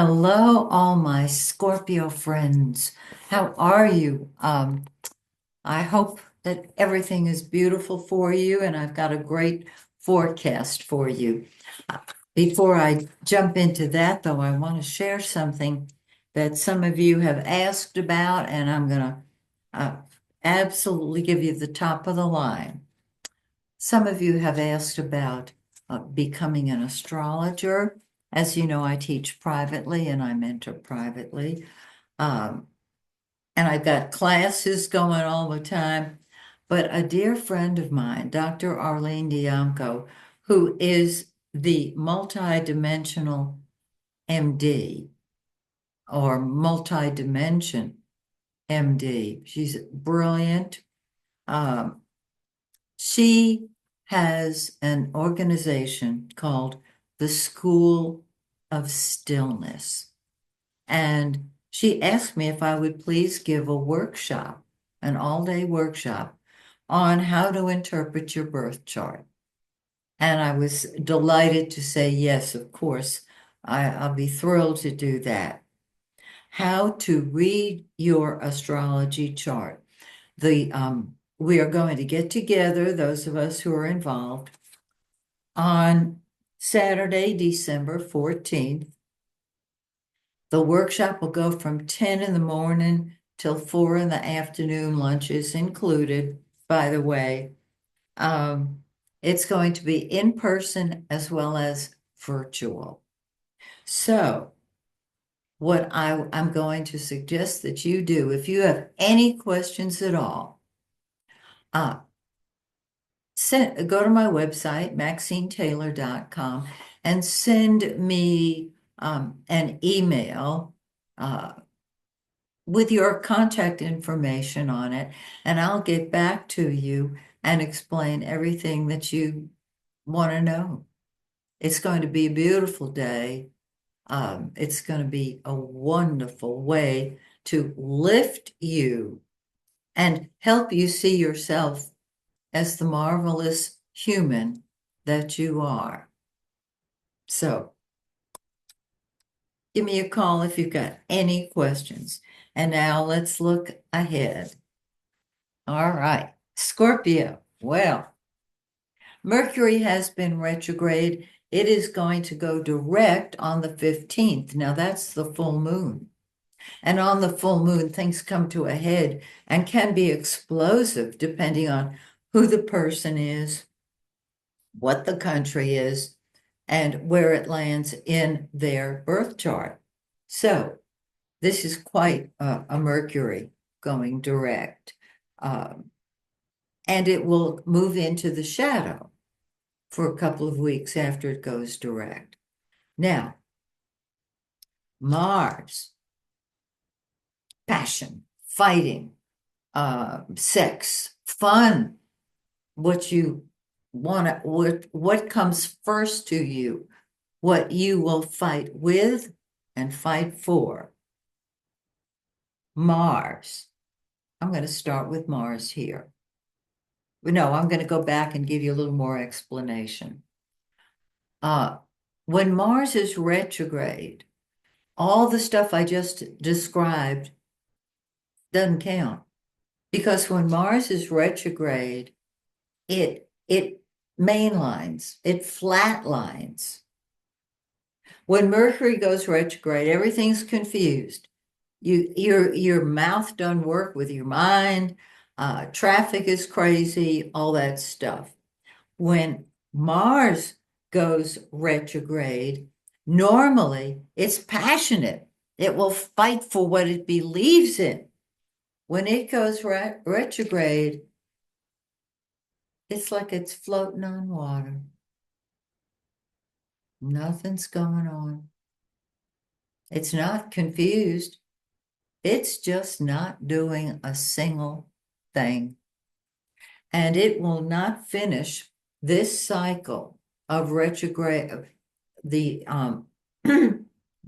Hello, all my Scorpio friends. How are you? I hope that everything is beautiful for you, and I've got a great forecast for you. Uh, Before I jump into that, though, I want to share something that some of you have asked about, and I'm going to uh, absolutely give you the top of the line. Some of you have asked about becoming an astrologer. As you know, I teach privately and I mentor privately. Um, and I've got classes going all the time. But a dear friend of mine, Dr. Arlene Bianco, who is the multidimensional MD or multidimension MD, she's brilliant. Um, She has an organization called the School of Stillness. And she asked me if I would please give a workshop, an all-day workshop on how to interpret your birth chart. And I was delighted to say yes, of course. I'll be thrilled to do that. How to read your astrology chart. We are going to get together, those of us who are involved, on Saturday, December 14th. The workshop will go from 10 in the morning till 4 in the afternoon. Lunch is included, by the way. Um, it's going to be in person as well as virtual. So, what I'm going to suggest that you do, if you have any questions at all, uh, go to my website, MaxineTaylor.com, and send me an email with your contact information on it, and I'll get back to you and explain everything that you want to know. It's going to be a beautiful day. It's going to be a wonderful way to lift you and help you see yourself as the marvelous human that you are. So give me a call if you've got any questions. And now let's look ahead. All right, Scorpio. Well, Mercury has been retrograde. It is going to go direct on the 15th. Now that's the full moon. And on the full moon, things come to a head and can be explosive depending on who the person is, what the country is, and where it lands in their birth chart. So this is quite a Mercury going direct. Um, and it will move into the shadow for a couple of weeks after it goes direct. Now, Mars, passion, fighting, sex, fun, what you want to, what comes first to you, what you will fight with and fight for. Mars. I'm going to start with Mars here. No, I'm going to go back and give you a little more explanation. Uh, when Mars is retrograde, all the stuff I just described doesn't count because when Mars is retrograde, it mainlines, it flatlines. When Mercury goes retrograde, everything's confused. Your mouth doesn't work with your mind. Traffic is crazy, all that stuff. When Mars goes retrograde, normally it's passionate. It will fight for what it believes in. When it goes retrograde, it's like it's floating on water. Nothing's going on. It's not confused. It's just not doing a single thing. And it will not finish this cycle of retrograde, the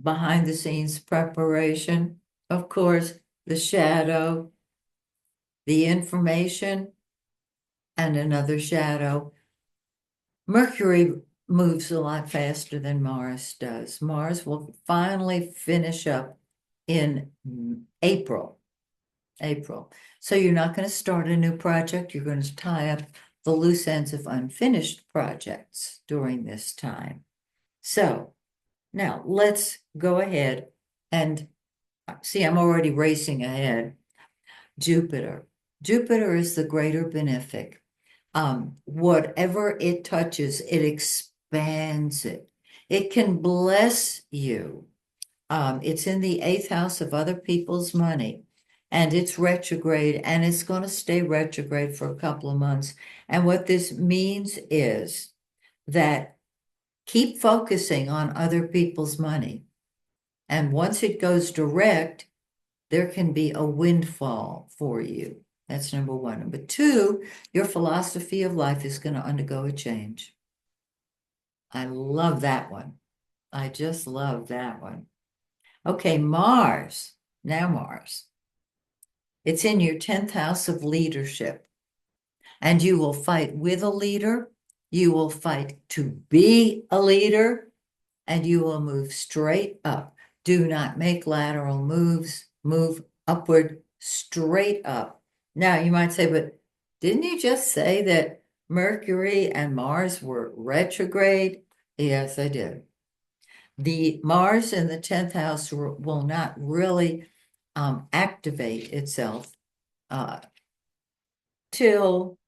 behind the scenes preparation, of course, the shadow, the information, and another shadow. Mercury moves a lot faster than Mars does. Mars will finally finish up in April. April. So you're not going to start a new project. You're going to tie up the loose ends of unfinished projects during this time. So now let's go ahead and see, I'm already racing ahead. Jupiter. Jupiter is the greater benefic. Whatever it touches, it expands it. It can bless you. It's in the eighth house of other people's money, and it's retrograde, and it's going to stay retrograde for a couple of months. And what this means is that keep focusing on other people's money. And once it goes direct, there can be a windfall for you. That's number one. Number two, your philosophy of life is going to undergo a change. I love that one. I just love that one. Okay, Mars. Now Mars. It's in your 10th house of leadership. And you will fight with a leader. You will fight to be a leader. And you will move straight up. Do not make lateral moves. Move upward, straight up. Now, you might say, but didn't you just say that Mercury and Mars were retrograde? Yes, I did. The Mars in the 10th house will not really activate itself till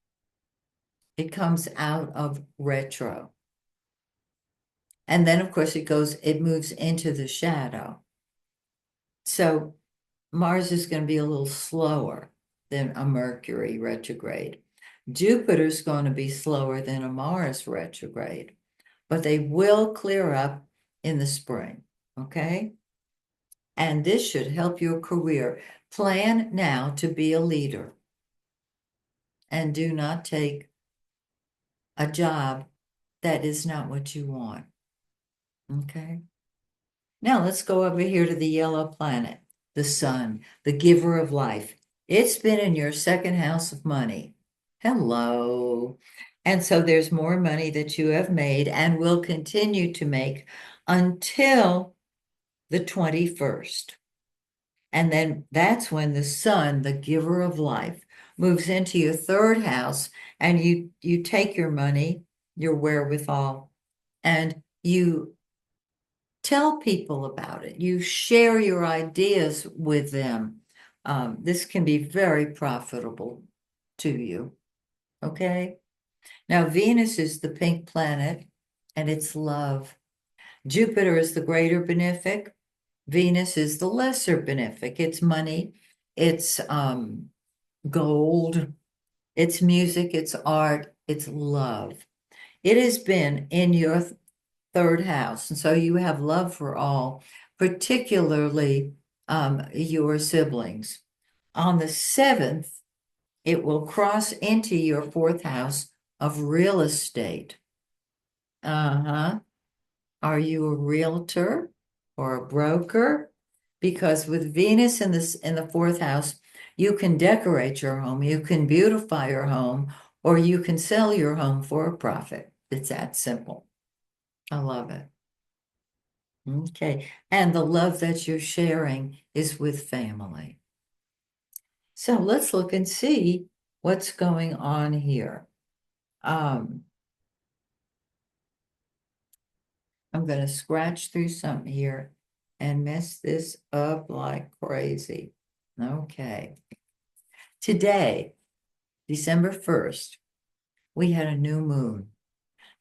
it comes out of retro. And then, of course, it moves into the shadow. So Mars is going to be a little slower than a Mercury retrograde. Jupiter's going to be slower than a Mars retrograde, but they will clear up in the spring, okay? And this should help your career. Plan now to be a leader and do not take a job that is not what you want, okay? Now let's go over here to the yellow planet, the sun, the giver of life. It's been in your second house of money. Hello. And so there's more money that you have made and will continue to make until the 21st. And then that's when the sun, the giver of life, moves into your third house, and you take your money, your wherewithal, and you tell people about it. You share your ideas with them. This can be very profitable to you. Okay. Now, Venus is the pink planet, and it's love. Jupiter is the greater benefic. Venus is the lesser benefic. It's money, it's gold, it's music, it's art, it's love. It has been in your third house, and so you have love for all, particularly your siblings. On the 7th, it will cross into your fourth house of real estate. Uh-huh. Are you a realtor or a broker? Because with Venus in the fourth house, you can decorate your home, you can beautify your home, or you can sell your home for a profit. It's that simple. I love it. Okay. And the love that you're sharing is with family. So let's look and see what's going on here. I'm going to scratch through something here and mess this up like crazy. Okay. Today, December 1st, we had a new moon,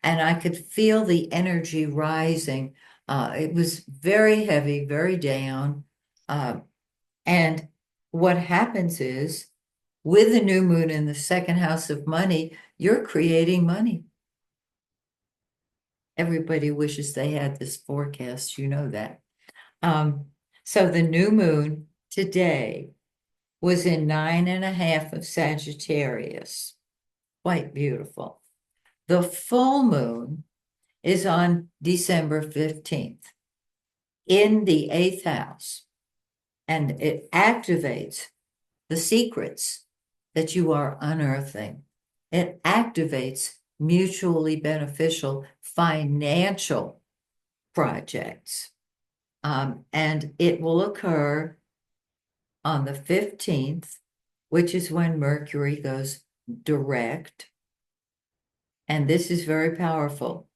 and I could feel the energy rising. It was very heavy, very down. And what happens is, with the new moon in the second house of money, you're creating money. Everybody wishes they had this forecast, you know that. So the new moon today was in 9.5 of Sagittarius. Quite beautiful. The full moon is on December 15th in the 8th house, and it activates the secrets that you are unearthing. It activates mutually beneficial financial projects. And it will occur on the 15th, which is when Mercury goes direct. And this is very powerful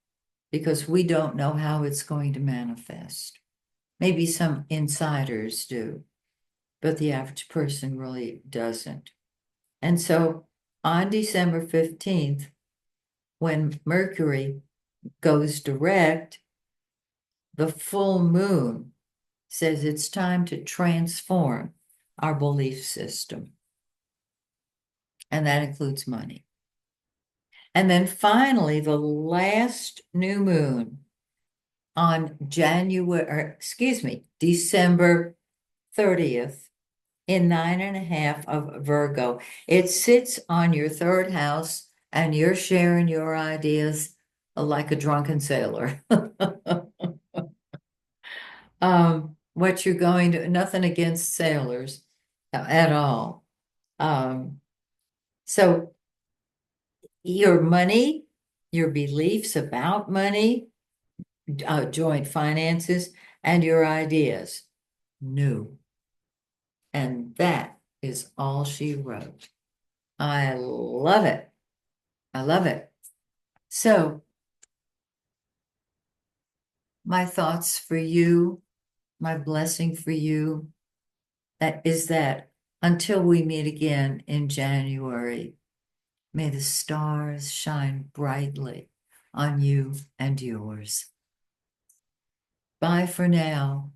because we don't know how it's going to manifest. Maybe some insiders do, but the average person really doesn't. And so on December 15th, when Mercury goes direct, the full moon says it's time to transform our belief system. And that includes money. And then finally, the last new moon on December 30th in 9.5 of Virgo. It sits on your third house and you're sharing your ideas like a drunken sailor. What you're going to, nothing against sailors at all. So your money, your beliefs about money, joint finances, and your ideas, new. And that is all she wrote. I love it. I love it. So, my thoughts for you, my blessing for you, that is that until we meet again in January, may the stars shine brightly on you and yours. Bye for now.